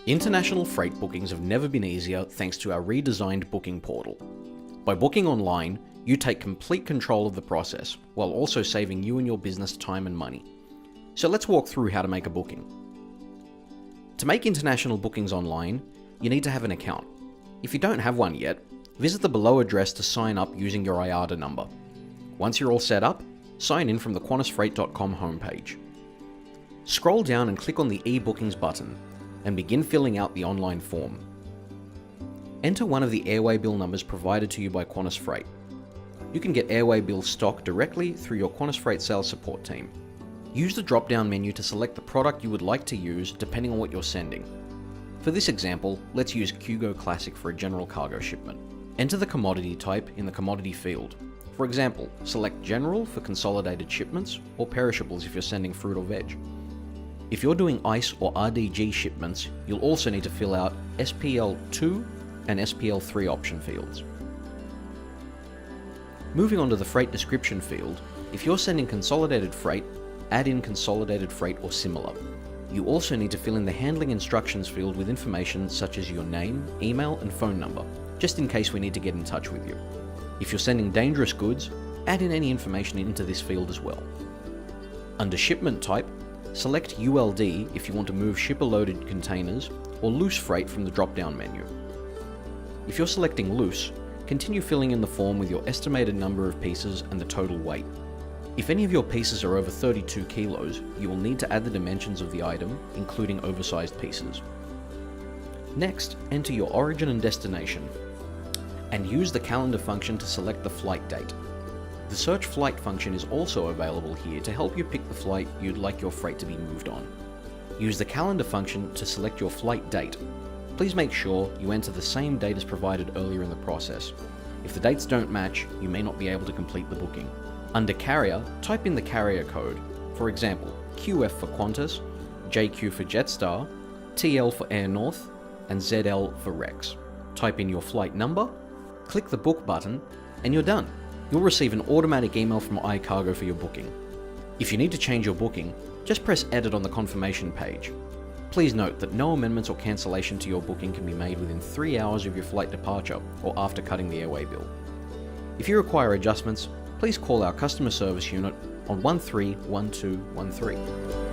International freight bookings have never been easier thanks to our redesigned booking portal. By booking online, you take complete control of the process, while also saving you and your business time and money. So let's walk through how to make a booking. To make international bookings online, you need to have an account. If you don't have one yet, visit the below address to sign up using your IATA number. Once you're all set up, sign in from the QantasFreight.com homepage. Scroll down and click on the eBookings button, and begin filling out the online form. Enter one of the Airwaybill numbers provided to you by Qantas Freight. You can get Airwaybill stock directly through your Qantas Freight sales support team. Use the drop-down menu to select the product you would like to use depending on what you're sending. For this example, let's use Qgo Classic for a general cargo shipment. Enter the commodity type in the commodity field. For example, select General for consolidated shipments or perishables if you're sending fruit or veg. If you're doing ICE or RDG shipments, you'll also need to fill out SPL2 and SPL3 option fields. Moving on to the freight description field, if you're sending consolidated freight, add in consolidated freight or similar. You also need to fill in the handling instructions field with information such as your name, email, and phone number, just in case we need to get in touch with you. If you're sending dangerous goods, add in any information into this field as well. Under shipment type, select ULD if you want to move shipper-loaded containers, or loose freight from the drop-down menu. If you're selecting loose, continue filling in the form with your estimated number of pieces and the total weight. If any of your pieces are over 32 kilos, you will need to add the dimensions of the item, including oversized pieces. Next, enter your origin and destination, and use the calendar function to select the flight date. The search flight function is also available here to help you pick the flight you'd like your freight to be moved on. Use the calendar function to select your flight date. Please make sure you enter the same date as provided earlier in the process. If the dates don't match, you may not be able to complete the booking. Under carrier, type in the carrier code. For example, QF for Qantas, JQ for Jetstar, TL for Air North, and ZL for Rex. Type in your flight number, click the book button, and you're done. You'll receive an automatic email from iCargo for your booking. If you need to change your booking, just press Edit on the confirmation page. Please note that no amendments or cancellation to your booking can be made within 3 hours of your flight departure or after cutting the airway bill. If you require adjustments, please call our customer service unit on 131213.